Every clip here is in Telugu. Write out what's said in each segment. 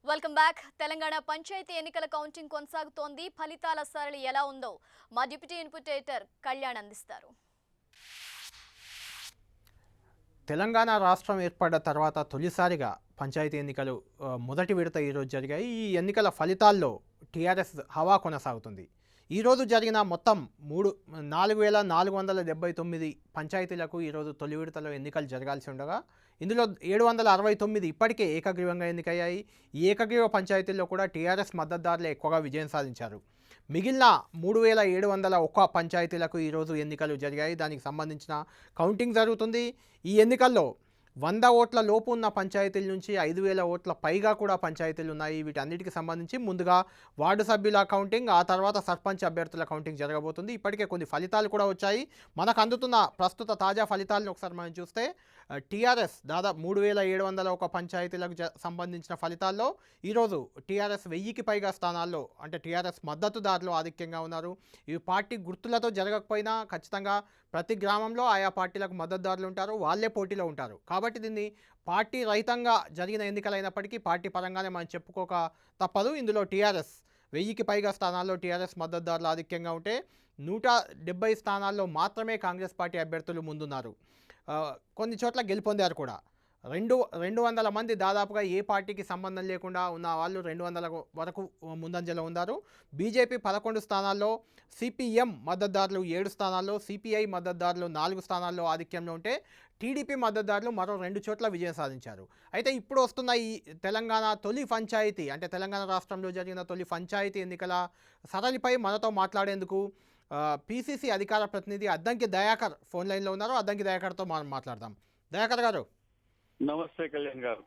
Welcome back. తెలంగాణ పంచాయతీ ఎన్నికల కౌంటింగ్ కొనసాగుతోంది. ఫలితాల సరళి ఎలా ఉందో మా డిప్యూటీ ఇన్పుట్ ఎడిటర్ కళ్యాణ్ అందిస్తారు. తెలంగాణ రాష్ట్రం ఏర్పడ్డ తర్వాత తొలిసారిగా పంచాయతీ ఎన్నికలు మొదటి విడత ఈరోజు జరిగాయి. ఈ ఎన్నికల ఫలితాల్లో టీఆర్ఎస్ హవా కొనసాగుతుంది. ఈరోజు జరిగిన మొత్తం 4,479 పంచాయతీలకు ఈరోజు తొలి విడతలో ఎన్నికలు జరగాల్సి ఉండగా ఇందులో 769 ఇప్పటికే ఏకగ్రీవంగా ఎన్నికయ్యాయి. ఈ ఏకగ్రీవ పంచాయతీల్లో కూడా టీఆర్ఎస్ మద్దతుదారులే ఎక్కువగా విజయం సాధించారు. మిగిలిన 3,701 పంచాయతీలకు ఈరోజు ఎన్నికలు జరిగాయి. దానికి సంబంధించిన కౌంటింగ్ జరుగుతుంది. ఈ ఎన్నికల్లో 100 ఓట్ల లోపు ఉన్న పంచాయతీల నుంచి 5,000 ఓట్ల పైగా కూడా పంచాయతీలు ఉన్నాయి. వీటన్నిటికి సంబంధించి ముందుగా వార్డు సభ్యుల కౌంటింగ్, ఆ తర్వాత సర్పంచ్ అభ్యర్థుల కౌంటింగ్ జరగబోతుంది. ఇప్పటికే కొన్ని ఫలితాలు కూడా వచ్చాయి. మనకు అందుతున్న ప్రస్తుత తాజా ఫలితాలను ఒకసారి మనం చూస్తే టీఆర్ఎస్ దాదాపు 3,701 పంచాయతీలకు సంబంధించిన ఫలితాల్లో ఈరోజు టీఆర్ఎస్ 1000కి పైగా స్థానాల్లో అంటే టీఆర్ఎస్ మద్దతుదారులు ఆధిక్యంగా ఉన్నారు. ఇవి పార్టీ గుర్తులతో జరగకపోయినా ఖచ్చితంగా ప్రతి గ్రామంలో ఆయా పార్టీలకు మద్దతుదారులు ఉంటారు, వాళ్ళే పోటీలో ఉంటారు. కాబట్టి దీన్ని పార్టీ రహితంగా జరిగిన ఎన్నికలైనప్పటికీ పార్టీ పరంగానే మనం చెప్పుకోక తప్పదు. ఇందులో టీఆర్ఎస్ 1000కి పైగా స్థానాల్లో టీఆర్ఎస్ మద్దతుదారులు ఆధిక్యంగా ఉంటే 170 స్థానాల్లో మాత్రమే కాంగ్రెస్ పార్టీ అభ్యర్థులు ముందున్నారు. కొన్ని చోట్ల గెలుపొందారు కూడా. 200 మంది దాదాపుగా ఏ పార్టీకి సంబంధం లేకుండా ఉన్న వాళ్ళు 200 వరకు ముందంజలో ఉన్నారు. బీజేపీ 11 స్థానాల్లో, సిపిఎం మద్దతుదారులు 7 స్థానాల్లో, సిపిఐ మద్దతుదారులు 4 స్థానాల్లో ఆధిక్యంలో ఉంటే టీడీపీ మద్దతుదారులు మరో 2 చోట్ల విజయం సాధించారు. అయితే ఇప్పుడు వస్తున్న ఈ తెలంగాణ తొలి పంచాయతీ అంటే తెలంగాణ రాష్ట్రంలో జరిగిన తొలి పంచాయతీ ఎన్నికల సరళిపై మనతో మాట్లాడేందుకు పీసీసీ అధికార ప్రతినిధి అద్దంకి దయాకర్ ఫోన్ లైన్లో ఉన్నారు. అద్దంకి దయాకర్తో మనం మాట్లాడదాం. దయాకర్ గారు, నమస్తే కళ్యాణ్ గారు.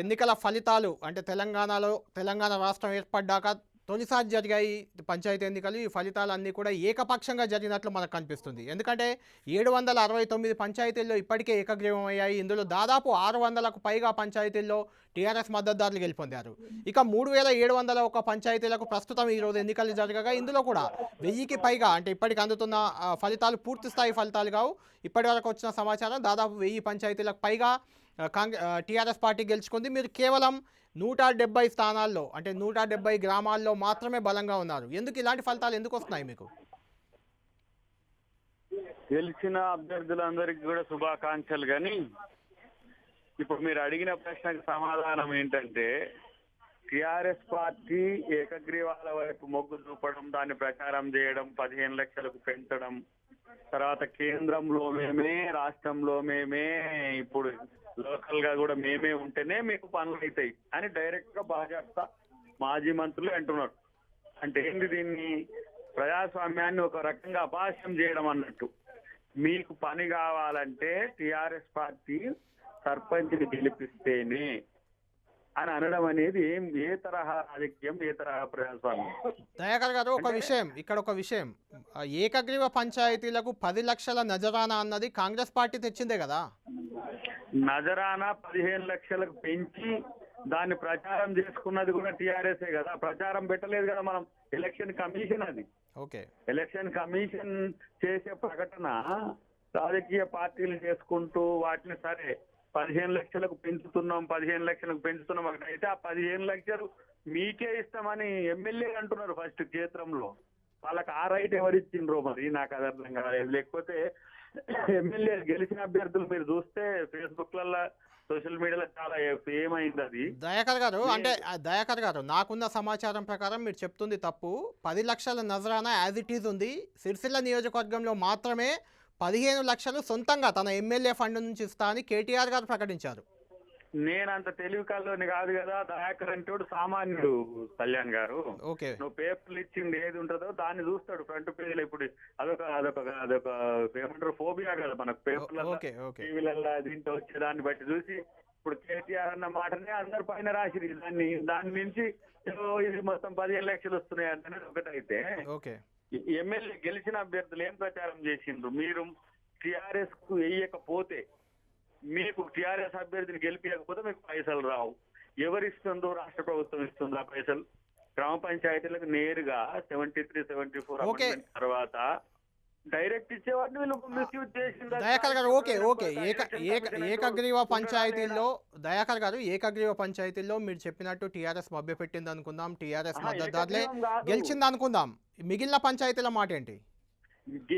ఎన్నికల ఫలితాలు అంటే తెలంగాణ రాష్ట్రం ఏర్పడ్డాక తొలిసారి జరిగాయి పంచాయతీ ఎన్నికలు. ఈ ఫలితాలన్నీ కూడా ఏకపక్షంగా జరిగినట్లు మనకు కనిపిస్తుంది. ఎందుకంటే 769 పంచాయతీల్లో ఇప్పటికే ఏకగ్రీవం అయ్యాయి. ఇందులో దాదాపు 600కు పైగా పంచాయతీల్లో టీఆర్ఎస్ మద్దతుదారులు గెలుపొందారు. ఇక 3,701 పంచాయతీలకు ప్రస్తుతం ఈరోజు ఎన్నికలు జరగగా ఇందులో కూడా 1000కి పైగా అంటే ఇప్పటికి అందుతున్న ఫలితాలు పూర్తి స్థాయి ఫలితాలు కావు. ఇప్పటి వరకు వచ్చిన సమాచారం దాదాపు 1000 పంచాయతీలకు పైగా టీఆర్ఎస్ పార్టీ గెలుచుకుంది. మీరు కేవలం 170 స్థానాల్లో అంటే 170 గ్రామాల్లో మాత్రమే బలంగా ఉన్నారు. ఎందుకు ఇలాంటి ఫలితాలు ఎందుకు వస్తున్నాయి మీకు? గెలిచిన అభ్యర్థులందరికీ కూడా శుభాకాంక్షలు. కానీ ఇప్పుడు మీరు అడిగిన ప్రశ్నకు సమాధానం ఏంటంటే, టిఆర్ఎస్ పార్టీ ఏకగ్రీవాల వైపు మొగ్గు చూపడం, దాన్ని ప్రచారం చేయడం, 15 లక్షలకు పెంచడం, తర్వాత కేంద్రంలో మేమే, రాష్ట్రంలో మేమే, ఇప్పుడు లోకల్ గా కూడా మేమే ఉంటేనే మీకు పనులు అవుతాయి అని డైరెక్ట్ గా భాజపా మాజీ మంత్రులు అంటున్నారు. అంటే ఏంటి? దీన్ని ప్రజాస్వామ్యాన్ని ఒక రకంగా అపహాస్యం చేయడం అన్నట్టు. మీకు పని కావాలంటే టిఆర్ఎస్ పార్టీ సర్పంచ్ని గెలిపిస్తేనే అని అనడం అనేది ఏ తరహా రాజకీయం, ఏ తరహా ప్రజాస్వామ్యం? దయాకర్ గారు, ఒక విషయం ఏకగ్రీవ పంచాయతీలకు 10 లక్షల నజరానా అన్నది కాంగ్రెస్ పార్టీ తెచ్చిందే కదా. నజరానా 15 లక్షలకు పెంచి దాన్ని ప్రచారం చేసుకున్నది కూడా టీఆర్ఎస్ఏ కదా. ప్రచారం పెట్టలేదు కదా మనం. ఎలక్షన్ కమిషన్ అది. ఓకే, ఎలక్షన్ కమిషన్ చేసే ప్రకటన రాజకీయ పార్టీలు చేసుకుంటూ వాటిని సరే 15 లక్షలకు పెంచుతున్నాం, 15 లక్షలకు పెంచుతున్నాం అయితే ఆ 15 లక్షలు మీకే ఇస్తామని ఎమ్మెల్యే అంటున్నారు ఫస్ట్ క్షేత్రంలో. వాళ్ళకి ఆ రైట్ ఎవరిచ్చిండ్రో మరి నాకు అది అర్థం కాలేదు. లేకపోతే ఎమ్మెల్యే గెలిచిన అభ్యర్థులు మీరు చూస్తే ఫేస్బుక్ లలో, సోషల్ మీడియాలో చాలా ఫేమ్ అయింది అది. దయాకర్ గారు, నాకున్న సమాచారం ప్రకారం మీరు చెప్తుంది తప్పు. 10 లక్షల నజరానా యాజ్ ఇట్ ఈజ్ ఉంది. సిరిసిల్ల నియోజకవర్గంలో మాత్రమే 15 లక్షలు సొంతంగా తన ఎమ్మెల్యే ఫండ్ నుంచి ఇస్తా అని కేటీఆర్ గారు ప్రకటించారు. నేనంత తెలివి కల్లోని కాదు కదా. దయాకర్ అంటేడు సామాన్యుడు కళ్యాణ్ గారు. నువ్వు పేపర్లు ఇచ్చింది ఏది ఉంటుందో దాన్ని చూస్తాడు ఫ్రంట్ పేజీలో. ఇప్పుడు అదొక ఏమంటారు ఫోబియా కదా మనకు. పేపర్లలో, టీవీలలో దీంట్లో వచ్చేదాన్ని బట్టి చూసి ఇప్పుడు కేటీఆర్ అన్న మాటనే అందరు పైన రాసిరి. దాని నుంచి ఇది మొత్తం 15 లక్షలు వస్తున్నాయి అంటే ఒకటైతే, ఎమ్మెల్యే గెలిచిన అభ్యర్థులు ఏం ప్రచారం చేసిండ్రు? మీరు టిఆర్ఎస్ కు వేయకపోతే, మీకు టిఆర్ఎస్ అభ్యర్థిని గెలిపించకపోతే మీకు పైసలు రావు. ఎవరిస్తుందో? రాష్ట్ర ప్రభుత్వం ఇస్తుంది ఆ పైసలు. గ్రామ పంచాయతీలకు నేరుగా 73, 74 తర్వాత డైరెక్ట్ ఇచ్చేవాడిని వీళ్ళు మిస్యూజ్ చేసిండ్రు. దయాకర్ గారు ఓకే ఓకే ఏకగ్రీవ పంచాయతీల్లో దయాకర్ గారు ఏకగ్రీవ పంచాయతీల్లో మీరు చెప్పినట్టు టీఆర్ఎస్ మభ్యపెట్టింది అనుకుందాం, టీఆర్ఎస్ మద్దతుదారులే ఏకగ్రీవం కాదు. గెలిచింది అనుకుందాం, మిగిలిన పంచాయతీల మాట ఏంటి?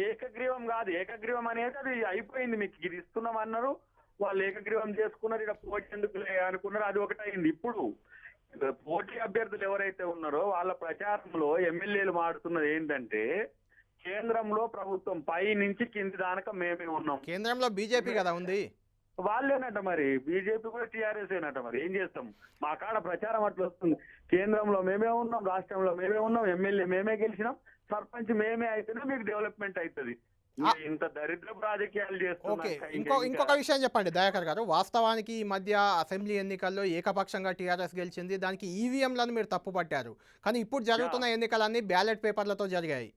ఏకగ్రీవం కాదు, ఏకగ్రీవం అనేది అది అయిపోయింది. మీకు ఇది ఇస్తున్నాం అన్నారు, వాళ్ళు ఏకగ్రీవం చేసుకున్నారు, ఇక్కడ పోటీ ఎందుకు అనుకున్నారు, అది ఒకటైంది. ఇప్పుడు పోటీ అభ్యర్థులు ఎవరైతే ఉన్నారో వాళ్ళ ప్రచారంలో ఎమ్మెల్యేలు మాడుతున్నది ఏంటంటే కేంద్రంలో ప్రభుత్వం పై నుంచి కింది దానక మేమే ఉన్నాం. కేంద్రంలో బీజేపీ కదా ఉంది, వాళ్ళేనట మరి, బీజేపీ కూడా టీఆర్ఎస్ ఏనట. మరి ఏం చేస్తాం, మా కాడ ప్రచారం అట్లా వస్తుంది. కేంద్రంలో మేమే ఉన్నాం, రాష్ట్రంలో మేమే ఉన్నాం, ఎమ్మెల్యే మేమే గెలిచినాం, సర్పంచ్ మేమే అయితేనే మీకు డెవలప్మెంట్ అవుతుంది. ఇంత దరిద్రపు రాజకీయాలు ఓకే. చేస్తున్నారు. ఇంకొక విషయం చెప్పండి దయాకర్ గారు, వాస్తవానికి ఈ మధ్య అసెంబ్లీ ఎన్నికల్లో ఏకపక్షంగా టీఆర్ఎస్ గెలిచింది, దానికి ఈవీఎంలను మీరు తప్పు పట్టారు, కానీ ఇప్పుడు జరుగుతున్న ఎన్నికలన్నీ బ్యాలెట్ పేపర్లతో జరిగాయి,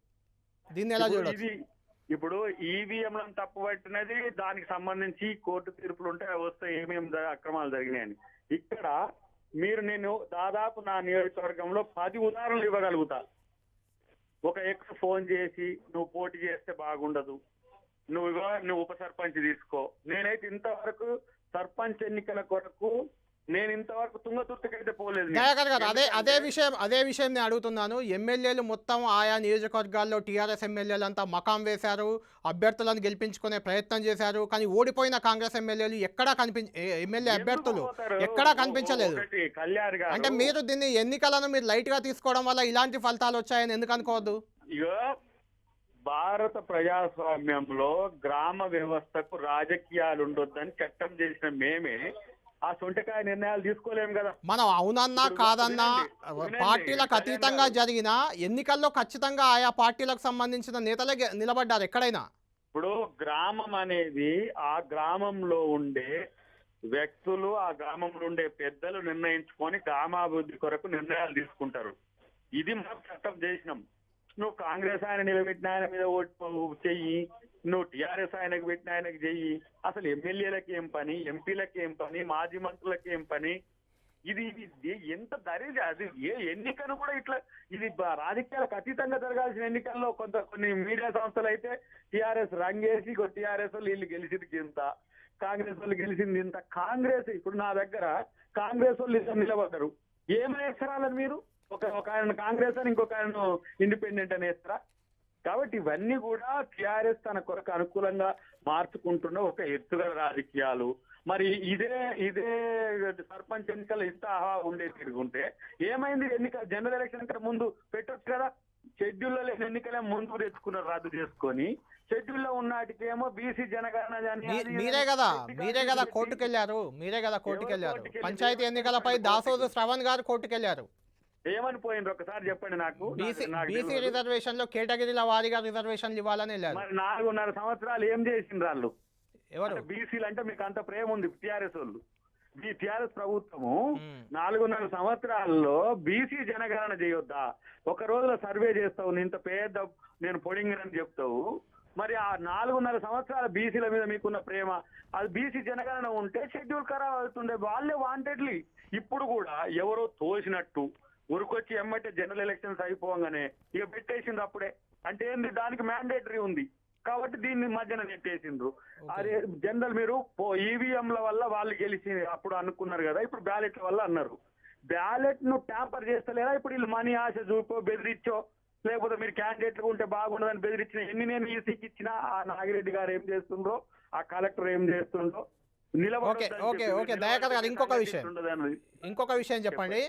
దీన్ని ఎలా చూడొచ్చు? ఇప్పుడు ఈవీఎంలను తప్పు పట్టినది దానికి సంబంధించి కోర్టు తీర్పులు ఉంటే అవి వస్తే ఏమేమి అక్రమాలు జరిగినాయని. ఇక్కడ నేను దాదాపు నా నియోజకవర్గంలో 10 ఉదాహరణలు ఇవ్వగలుగుతా. ఒక ఎక్స్ ఫోన్ చేసి నువ్వు పోటీ చేస్తే బాగుండదు, నువ్వు ఉప సర్పంచ్ తీసుకో. నేనైతే ఇంతవరకు సర్పంచ్ ఎన్నికల కొరకు నేను ఇంతవరకు తుంగతుర్తికైతే పోలేదు. దయాకర్ గారు అదే విషయం నేను అడుగుతున్నాను. ఎమ్మెల్యేలు మొత్తం ఆయా నియోజకవర్గాల్లో టీఆర్ఎస్ ఎమ్మెల్యేలు అంతా మకాం వేశారు, అభ్యర్థులను గెలిపించుకునే ప్రయత్నం చేశారు, కానీ ఓడిపోయిన కాంగ్రెస్ ఎమ్మెల్యేలు ఎక్కడా ఎమ్మెల్యే అభ్యర్థులు ఎక్కడా కనిపించలేదు. అంటే మీరు దీన్ని ఎన్నికలను మీరు లైట్ గా తీసుకోవడం వల్ల ఇలాంటి ఫలితాలు వచ్చాయని ఎందుకు అనుకోవద్దు? ఇక భారత ప్రజాస్వామ్యంలో గ్రామ వ్యవస్థకు రాజకీయాలు ఉండొద్దని చట్టం చేసిన మేమే ఆ సొంటకాయ నిర్ణయాలు తీసుకోలేము కదా. మనం అవునన్నా కాదన్నా పార్టీలకు అతీతంగా జరిగిన ఎన్నికల్లో ఖచ్చితంగా ఆయా పార్టీలకు సంబంధించిన నేతలే నిలబడ్డారు ఎక్కడైనా. ఇప్పుడు గ్రామం అనేది ఆ గ్రామంలో ఉండే వ్యక్తులు, ఆ గ్రామంలో ఉండే పెద్దలు నిర్ణయించుకొని గ్రామాభివృద్ధి కొరకు నిర్ణయాలు తీసుకుంటారు. ఇది మనం చట్టం చేసినాం. నువ్వు కాంగ్రెస్ ఆయన నిలబెట్టిన ఆయన మీద ఓటు చెయ్యి, నువ్వు టీఆర్ఎస్ ఆయనకు పెట్టిన ఆయనకు చెయ్యి, అసలు ఎమ్మెల్యేలకు ఏం పని, ఎంపీలకు ఏం పని, మాజీ మంత్రులకు ఏం పని? ఇది ఎంత దరిద్ర అది. ఏ ఎన్నికను కూడా ఇట్లా ఇది రాజకీయాలకు అతీతంగా జరగాల్సిన ఎన్నికల్లో కొన్ని మీడియా సంస్థలు అయితే టీఆర్ఎస్ రంగేసి టీఆర్ఎస్ వాళ్ళు వీళ్ళు గెలిచింది ఇంత, కాంగ్రెస్ వాళ్ళు గెలిచింది ఇంత. కాంగ్రెస్ ఇప్పుడు నా దగ్గర కాంగ్రెస్ వాళ్ళు ఇద్దరు నిలబడ్డారు, ఏమైనా వేస్తారా మీరు? ఒక ఆయన కాంగ్రెస్ అని ఇంకొక ఆయన ఇండిపెండెంట్ అని వేస్తారా? కాబట్టి ఇవన్నీ కూడా టీఆర్ఎస్ తన కొరకు అనుకూలంగా మార్చుకుంటున్న ఒక ఎత్తుగల రాజకీయాలు. మరి ఇదే సర్పంచ్ ఎన్నికలు ఇంత ఉండే తిరుగుంటే ఏమైంది? జనరల్ ఎలక్షన్ కంటే ముందు పెట్టొచ్చు కదా. షెడ్యూల్లో లేని ఎన్నికలే ముందు తెచ్చుకున్నారు, రద్దు చేసుకొని. షెడ్యూల్లో ఉన్నాటికేమో బీసీ జనగణన మీరే కదా కోర్టుకెళ్లారు, పంచాయతీ ఎన్నికలపై దాసోదు శ్రవణ్ గారు కోర్టుకెళ్లారు. ఏమని పోయిండ్రు ఒకసారి చెప్పండి నాకు. బీసీ రిజర్వేషన్ లో కేటగిరీల వారీగా రిజర్వేషన్లు ఇవ్వాలని వెళ్ళారు. మరి 4.5 సంవత్సరాలు ఏం చేసిండ్రు వాళ్ళు? ఎవరు? బీసీలు అంటే మీకు అంత ప్రేమ ఉంది టీఆర్ఎస్ వాళ్ళు. ఈ టీఆర్ఎస్ ప్రభుత్వము 4.5 సంవత్సరాల్లో బీసీ జనగణన చేయొద్దా? ఒక రోజులో సర్వే చేస్తావు, ఇంత పేద నేను పొడింగినని చెప్తావు. మరి ఆ 4.5 సంవత్సరాల బీసీల మీద మీకున్న ప్రేమ, అది బీసీ జనగణన ఉంటే షెడ్యూల్ ఖరాబ్ అవుతుండే. వాళ్ళే వాంటెడ్లీ ఇప్పుడు కూడా ఎవరో తోసినట్టు ఉరికొచ్చి ఎమ్మటే జనరల్ ఎలక్షన్స్ అయిపోగానే ఇక పెట్టేసిండ్రు అప్పుడే. అంటే ఏంది, దానికి మ్యాండేటరీ ఉంది కాబట్టి దీన్ని మధ్యన నెట్టేసిండ్రు. అదే జనరల్ మీరు ఈవీఎంల వల్ల వాళ్ళు గెలిచి అప్పుడు అనుకున్నారు కదా, ఇప్పుడు బ్యాలెట్ల వల్ల అన్నారు. బ్యాలెట్ ను ట్యాంపర్ చేస్తలేదా? ఇప్పుడు వీళ్ళు మనీ ఆశ చూపో బెదిరించో, లేకపోతే మీరు క్యాండిడేట్లు ఉంటే బాగుండదని బెదిరించిన నేను ఈసీకి ఇచ్చినా ఆ నాగిరెడ్డి గారు ఏం చేస్తుండ్రో, ఆ కలెక్టర్ ఏం చేస్తుండ్రో దయాకర్ గారు ఇంకొక విషయం చెప్పండి.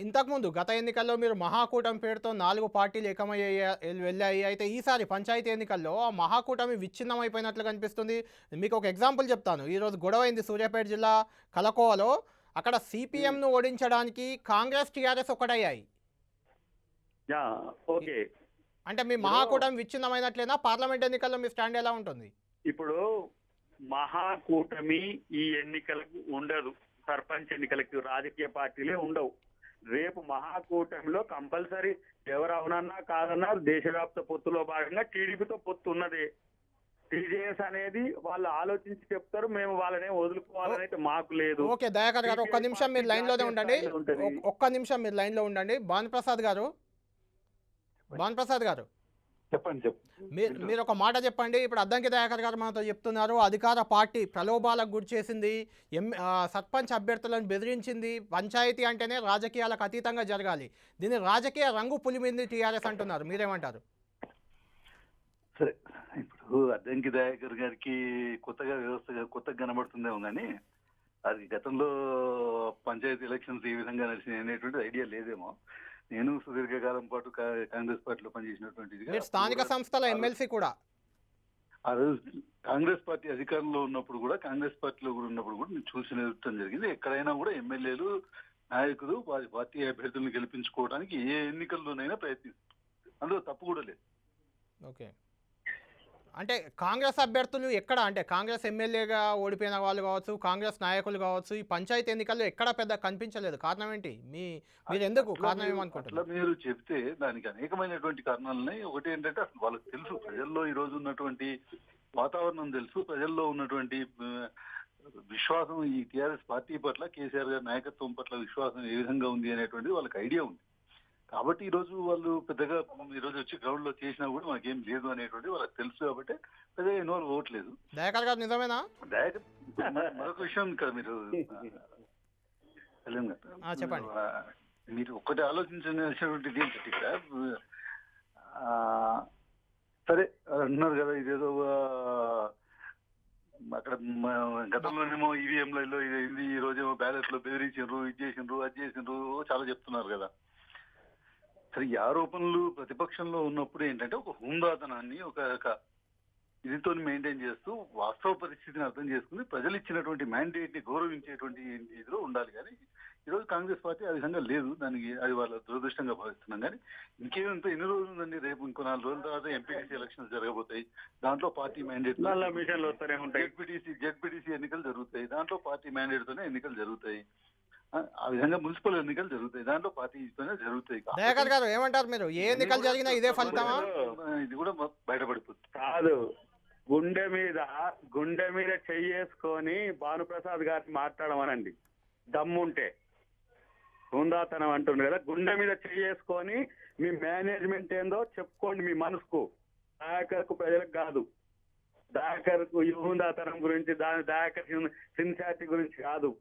ఇంతకుముందు గత ఎన్నికల్లో మీరు మహాకూటమి పేరుతో 4 పార్టీలు వెళ్ళాయి. అయితే ఈసారి పంచాయతీ ఎన్నికల్లో ఆ మహాకూటమి విచ్ఛిన్నమైపోయినట్లు కనిపిస్తుంది. మీకు ఒక ఎగ్జాంపుల్ చెప్తాను. ఈరోజు గొడవైంది సూర్యాపేట జిల్లా కలకోవలో. అక్కడ సిపిఎంను ఓడించడానికి కాంగ్రెస్ టీఆర్ఎస్ ఒకటయ్యాయి. అంటే మీ మహాకూటమి విచ్ఛిన్నమైనట్లేనా? పార్లమెంట్ ఎన్నికల్లో మీ స్టాండ్ ఎలా ఉంటుంది? ఇప్పుడు మహాకూటమి ఈ ఎన్నికలకు ఉండదు, సర్పంచ్ ఎన్నికలకు రాజకీయ పార్టీలే ఉండవు. రేపు మహాకూటమిలో కంపల్సరీ ఎవరు అవునన్నా కాదన్నా దేశవ్యాప్త పొత్తులో భాగంగా టీడీపీతో పొత్తు ఉన్నదే. టీజేఎస్ అనేది వాళ్ళు ఆలోచించి చెప్తారు, మేము వాళ్ళనే వదులుకోవాలని అయితే మాకు లేదు. ఓకే దయాకర్ గారు ఒక్క నిమిషం మీరు లైన్ లోనే ఉండండి. భానుప్రసాద్ గారు చెప్పండి మీరు ఒక మాట చెప్పండి. ఇప్పుడు అద్దంకి దయాకర్ గారు మనతో చెప్తున్నారు, అధికార పార్టీ ప్రలోభాలకు గురి చేసింది, సర్పంచ్ అభ్యర్థులను బెదిరించింది, పంచాయతీ అంటేనే రాజకీయాలకు అతీతంగా జరగాలి, దీన్ని రాజకీయ రంగు పులిమింది టీఆర్ఎస్ అంటున్నారు. మీరేమంటారు? సరే, ఇప్పుడు అద్దంకి దయాకర్ గారికి కొత్తగా వ్యవస్థ కొత్తగా కనబడుతుందేమో కానీ అది గతంలో పంచాయతీ ఎలక్షన్స్ ఏ విధంగా నడిచినాయి అనేటువంటి ఐడియా లేదేమో. నేను సుదీర్ఘకాలం పాటు కాంగ్రెస్ పార్టీలో పనిచేసినటువంటిది. మీరు స్థానిక సంస్థల ఎమ్మెల్సీ కూడా. ఆ రోజు కాంగ్రెస్ పార్టీ అధికారంలో ఉన్నప్పుడు కూడా, కాంగ్రెస్ పార్టీలో కూడా ఉన్నప్పుడు కూడా నేను చూసి నేర్చడం జరిగింది. ఎక్కడైనా కూడా ఎమ్మెల్యేలు, నాయకులు వారి పార్టీ అభ్యర్థులను గెలిపించుకోవడానికి ఏ ఎన్నికల్లోనైనా ప్రయత్నిస్తారు. అందులో తప్పు కూడా లేదు. ఓకే, అంటే కాంగ్రెస్ అభ్యర్థులు ఎక్కడ, అంటే కాంగ్రెస్ ఎమ్మెల్యేగా ఓడిపోయిన వాళ్ళు కావచ్చు, కాంగ్రెస్ నాయకులు కావచ్చు, ఈ పంచాయతీ ఎన్నికల్లో ఎక్కడ పెద్ద కనిపించలేదు. కారణం ఏంటి? మీరు ఎందుకు కారణం ఏమనుకుంటారు? అట్లా మీరు చెప్తే దానికి అనేకమైనటువంటి కారణాలు ఉన్నాయి. ఒకటి ఏంటంటే అసలు వాళ్ళకి తెలుసు, ప్రజల్లో ఈ రోజు ఉన్నటువంటి వాతావరణం తెలుసు, ప్రజల్లో ఉన్నటువంటి విశ్వాసం ఈ టీఆర్ఎస్ పార్టీ పట్ల, కేసీఆర్ గారి నాయకత్వం పట్ల విశ్వాసం ఏ విధంగా ఉంది అనేటువంటిది వాళ్ళకి ఐడియా ఉంది. కాబట్టి ఈ రోజు వాళ్ళు పెద్దగా ఈ రోజు వచ్చి గ్రౌండ్ లో చేసినా కూడా మనకేం లేదు అనేటువంటి వాళ్ళకి తెలుసు. కాబట్టి పెద్దగా ఇన్వాల్వ్ అవ్వట్లేదు. దయాకర్ గారు నిజమేనా? దయాకర్ మరొక విషయం కదా, మీరు చెప్పండి. మీరు ఒక్కటి ఆలోచించినటువంటిది ఏంటంటే ఇక్కడ సరే అంటున్నారు కదా, ఇదేదో అక్కడ గతంలోనేమో ఈవీఎంలలో ఇది ఈ రోజేమో బ్యాలెట్ లో బెదిరించారు, ఇది చేసిండ్రు, అది చేసిండ్రు, చాలా చెప్తున్నారు కదా. సరే, ఈ ఆరోపణలు ప్రతిపక్షంలో ఉన్నప్పుడు ఏంటంటే ఒక హుందాతనాన్ని, ఒక ఇదితో మెయింటైన్ చేస్తూ వాస్తవ పరిస్థితిని అర్థం చేసుకుని ప్రజలు ఇచ్చినటువంటి మ్యాండేట్ ని గౌరవించేటువంటి ఇదిలో ఉండాలి. కానీ ఈరోజు కాంగ్రెస్ పార్టీ ఆ విధంగా లేదు. దానికి అది వాళ్ళ దురదృష్టంగా భావిస్తున్నాం. కానీ ఇంకేమంతా ఎన్ని రోజులు ఉందండి? రేపు ఇంకో 4 రోజుల తర్వాత ఎంపీటీసీ ఎలక్షన్స్ జరగబోతాయి. దాంట్లో పార్టీ మ్యాండేట్, జెడ్పీటీసీ ఎన్నికలు జరుగుతాయి. దాంట్లో పార్టీ మ్యాండేట్ తోనే ఎన్నికలు జరుగుతాయి. ఆ విధంగా మున్సిపల్ ఎన్నికలు జరుగుతాయి, దాంట్లో పార్టీతోనే జరుగుతాయి. దయాకర్ గారు ఏమంటారు మీరు? ఏ ఎన్నికలు జరిగినా ఇదే ఫలితమా? ఇది కూడా బయటపడిపోతుంది. కాదు, గుండె మీద చెయ్యేసుకొని భానుప్రసాద్ గారిని మాట్లాడమనండి దమ్ముంటే. హుందాతనం అంటుంది కదా, గుండె మీద చెయ్యేసుకొని మీ మేనేజ్మెంట్ ఏందో చెప్పుకోండి మీ మనసుకు. దయాకర్కు ప్రజలకు కాదు, దయాకర్కు హుందాతనం గురించి, దయాకర్ సిన్సియారిటీ గురించి కాదు.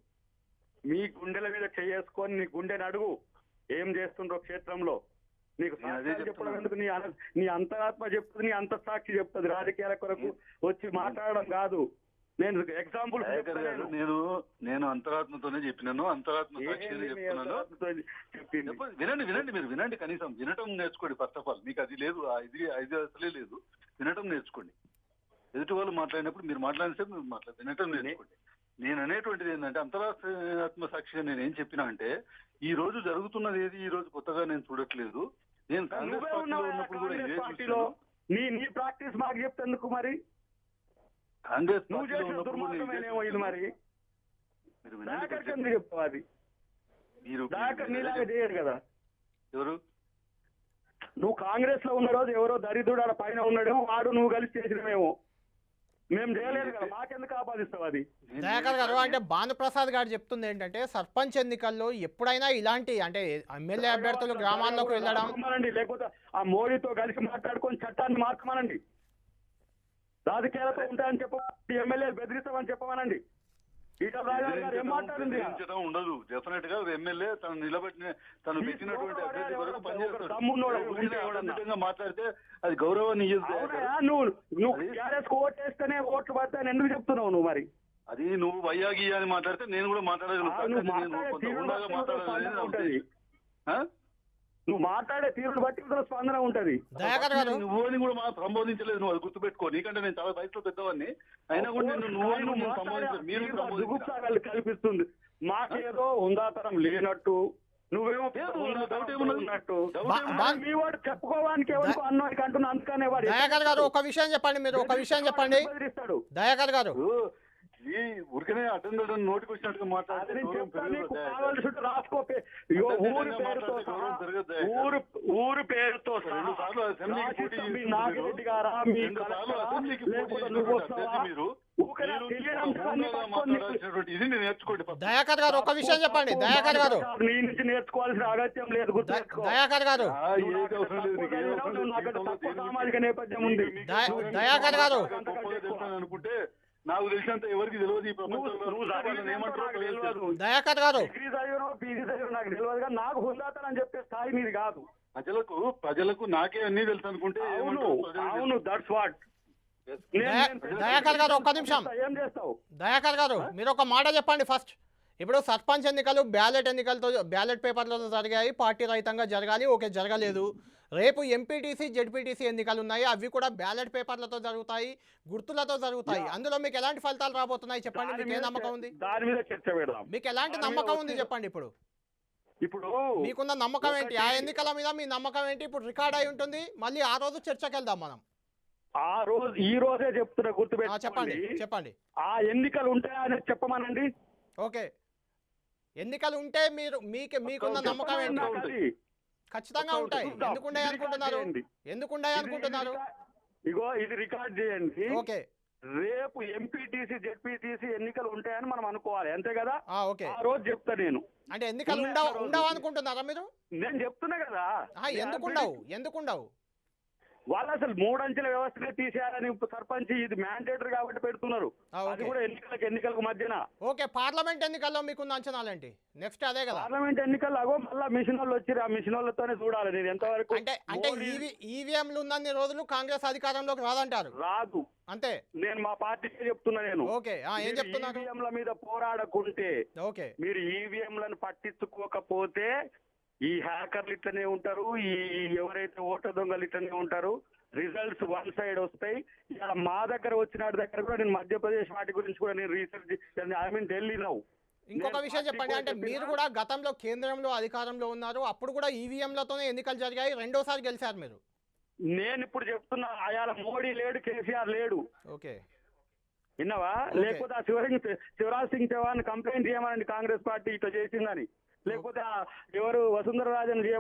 మీ గుండెల మీద చేసుకొని నీ గుండెని అడుగు, ఏం చేస్తుండ్రో క్షేత్రంలో. నీకు చెప్పడం ఎందుకు? నీ అంతరాత్మ చెప్తుంది, నీ అంతఃసాక్షి చెప్తుంది. రాజకీయాల కొరకు వచ్చి మాట్లాడడం కాదు. నేను ఎగ్జాంపుల్ నేను అంతరాత్మతోనే చెప్పినాను, అంతరాత్మ సాక్షి చెప్తున్నాను. వినండి, మీరు వినండి, కనీసం వినటం నేర్చుకోండి. ఫస్ట్ ఆఫ్ ఆల్ మీకు అది లేదు, ఇది అసలే లేదు. వినటం నేర్చుకోండి. ఎదుటి వాళ్ళు మాట్లాడినప్పుడు మీరు మాట్లాడినసేపు మీరు వినటం నేర్చుకోండి. నేను అనేటువంటిది ఏంటంటే, అంతరాత్మ సాక్షిగా నేను ఏం చెప్పినా అంటే, ఈ రోజు జరుగుతున్నది ఏది ఈ రోజు కొత్తగా నేను చూడట్లేదు. నేను కాంగ్రెస్ పార్టీలో ఉన్నప్పుడు కూడా ఇదే చూసాను. నీ ప్రాక్టీస్ మాకు చెప్తేందుకు మరి? కాంగ్రెస్ నువ్వు చేసిన దుర్మార్గమేనేమో ఇది మరి. చెప్తావు అది నీలాగా చేయడు కదా. ఎవరు? నువ్వు కాంగ్రెస్ లో ఉన్న రోజు ఎవరో దరిద్రుడు ఆడ పైన ఉన్నాడేమో, వాడు నువ్వు కలిసి చేసినమేమో. మేము చేయలేదు కదా, మాకెందుకు ఆపాదిస్తావు అది? దయాకర్ గారు, అంటే భానుప్రసాద్ గారు చెప్తుంది ఏంటంటే, సర్పంచ్ ఎన్నికల్లో ఎప్పుడైనా ఇలాంటి, అంటే ఎమ్మెల్యే అభ్యర్థులు గ్రామాల్లోకి వెళ్ళడం, లేకపోతే ఆ మోడీతో కలిసి మాట్లాడుకొని చట్టాన్ని మార్చమనండి. రాజకీయాలతో ఉంటాయని చెప్పి ఎమ్మెల్యేలు బెదిరిస్తామని చెప్పమనండి. ఉండదు. డెఫినెట్ గా ఎమ్మెల్యే తను నిలబెట్టిన, తను పెట్టినటువంటి అభ్యర్థి వరకు పనిచేస్తాడు. మాట్లాడితే అది గౌరవాన్ని నువ్వు టీఆర్ఎస్ ఓటేస్తేనే ఓట్లు పడతాయని ఎందుకు చెప్తున్నావు నువ్వు మరి? అది నువ్వు వయ్యాగి అని మాట్లాడితే నేను కూడా మాట్లాడగలుగుతాను. నువ్వు మాట్లాడే తీరును బట్టి స్పందన ఉంటది. నువ్వు కూడా సంబోధించలేదు, నువ్వు అది గుర్తుపెట్టుకో. నీకంటే నేను చాలా వయసులో పెద్దవాడిని, అయినా కూడా నువ్వు కల్పిస్తుంది. మాకేదో ఉందాతనం లేనట్టు, నువ్వేమో ఉన్నట్టు మీ వాడు చెప్పుకోవడానికి ఎవరికి అన్నోడికి అంటున్నా. అందుకనే వాడు దయాకర్ గారు ఒక విషయం చెప్పండి, మీరు ఒక విషయం చెప్పండి. దయాకర్ గారు, ఈ ఊరికనే అటెండర్ నోటికి వచ్చినట్టుగా మాట్లాడితే నేను గౌరవం చెప్తా నీకు పెరగదా? కావాల్సింటే రాసుకో ఇగో ఊరి పేరుతో సహా ఊరు పేరుతో సహా రెండు సార్లు అసెంబ్లీకి పోటీ రాసిస్తాం. మీ చేస్తున్నారు. నాగిరెడ్డి గారా మీ రెండు సార్లు అసెంబ్లీకి పోటీ లేకపోతే చేసిన నువ్వు అభ్యర్థి వస్తావా? మీరు ఊరికే మీరు తెలియని అంశాన్ని హోందాగా పట్టుకొని మాట్లాడాల్సినటువంటి ఇది నేను నేర్చుకోండి ఫస్ట్. దయాకర్ గారు ఒక విషయం చెప్పండి. దయాకర్ గారు, నీ నుంచి నేర్చుకోవాల్సిన అగత్యం లేదు, గుర్తుపెట్టుకో. దయాకర్ గారు, ఏది అవసరం లేదు, నీకు ఏది అవసరం లేదు. నాకు జీవితంలో తక్కువ దేని సామాజిక నేపథ్యం ఉంది. దయాకర్ గారు. గొప్పగా తెలుస్తాను అనుకుంటే నాకు తెలిసినంత ఎవరికి తెలియదు ఈ ప్రపంచంలో. నువ్వు చదివింది ఏమంటారో నాకు తెలియదు. తెలియదు. దయాకర్ గారు, డిగ్రీ చదివినో పీజీ చదివినో నాకు తెలియదు, కానీ నాకు హుందాతనం అని చెప్పే స్థాయి నీది కాదు. ప్రజలకు నాకే అన్ని తెలుసు అనుకుంటే అవును ఏమంటారు ప్రజలకు? అవును, దట్స్ వాట్. దయాకర్ గారు ఒక్క నిమిషం. ఏం చేస్తావు? దయాకర్ గారు, మీరు ఒక మాట చెప్పండి ఫస్ట్. ఇప్పుడు సర్పంచ్ ఎన్నికలు బ్యాలెట్ పేపర్లతో జరిగాయి, పార్టీ రహితంగా జరగాలి, ఓకే జరగలేదు. రేపు ఎంపీటీసీ జెడ్పీటీసీ ఎన్నికలు ఉన్నాయి, అవి కూడా బ్యాలెట్ పేపర్లతో జరుగుతాయి, గుర్తులతో జరుగుతాయి. అందులో మీకు ఎలాంటి ఫలితాలు రాబోతున్నాయి చెప్పండి. మీకు ఏ నమ్మకం ఉంది? దాని మీద చర్చ పెడదాం. మీకు ఎలాంటి నమ్మకం ఉంది చెప్పండి. ఇప్పుడు మీకున్న నమ్మకం ఏంటి? ఆ ఎన్నికల మీద మీ నమ్మకం ఏంటి? ఇప్పుడు రికార్డ్ అయి ఉంటుంది, మళ్ళీ ఆ రోజు చర్చకి వెళ్దాం మనం. ఆ రోజు ఈ రోజే చెప్తున్నా, చెప్పండి గుర్తుపెట్టుకోండి. చెప్పండి. ఆ ఎన్నికలు ఉంటాయని చెప్పమనండి. ఓకే, ఎన్నికలు ఉంటే మీకున్న నమ్మకం ఏంటి? అది. ఖచ్చితంగా ఉంటాయి. ఎందుకుంటాయి అనుకుంటున్నారు? ఎందుకుంటాయి అనుకుంటున్నారు? ఇగో ఇది రికార్డ్ చేయండి. ఓకే, రేపు ఎంపీటీసీ జెడ్పీటీసీ ఎన్నికలు ఉంటాయని మనం అనుకోవాలి, అంతే కదా? ఓకే. ఆ రోజు చెప్తా నేను. అంటే ఎన్నికలు ఉండవు అనుకుంటున్నారా మీరు? నేను చెప్తున్నా కదా. ఎందుకుండవు? వాళ్ళు అసలు 3 అంచెల వ్యవస్థనే తీసేయాలని సర్పంచ్ ఇది మ్యాండేటరీ కాబట్టి పెడుతున్నారు. అది కూడా ఎన్నికలకు మధ్యన. ఓకే, పార్లమెంట్ ఎన్నికల్లో మీకున్న అంచనాలేంటి? నెక్స్ట్ అదే కదా. పార్లమెంట్ ఎన్నికల్లో అగో మళ్ళా మిషన్ వాళ్ళు వచ్చి ఆ మిషన్ వాళ్ళతోనే చూడాలి నేను ఎంతవరకు. అంటే ఈవీఎంలు ఉన్నన్ని రోజులు కాంగ్రెస్ అధికారంలోకి రాదంటారు? రాదు అంతే. నేను మా పార్టీకే చెప్తున్నా. నేను ఓకే, ఏం చెప్తున్నారు? ఈవీఎంల మీద పోరాడకుంటే, ఓకే, మీరు ఈవీఎంలను పట్టించుకోకపోతే ఈ హ్యాకర్లు ఇట్లనే ఉంటారు, ఈ ఎవరైతే ఓటర్ దొంగలు ఇట్లనే ఉంటారు. రిజల్ట్స్ వన్ సైడ్ వస్తాయి. ఇలా మా దగ్గర వచ్చిన దగ్గర కూడా నేను మధ్యప్రదేశ్ వాటి గురించి కూడా నేను రీసెర్చ్ ఢిల్లీ నౌ. ఇంకొక విషయం చెప్పండి. అంటే మీరు కూడా గతంలో కేంద్రంలో అధికారంలో ఉన్నారు, అప్పుడు కూడా ఈవీఎంలతోనే ఎన్నికలు జరిగాయి, రెండోసారి గెలిచారు మీరు. నేను ఇప్పుడు చెప్తున్నా, అయాల మోడీ లేడు, కేసీఆర్ లేడు. ఓకే, విన్నావా? లేకపోతే ఆ శివరాజ్ సింగ్ చౌహాన్ కంప్లైంట్ చేయమనండి కాంగ్రెస్ పార్టీ ఇట్లా చేసిందని. లేకపోతే ఎవరు వసుంధర రాజన్ చేయమని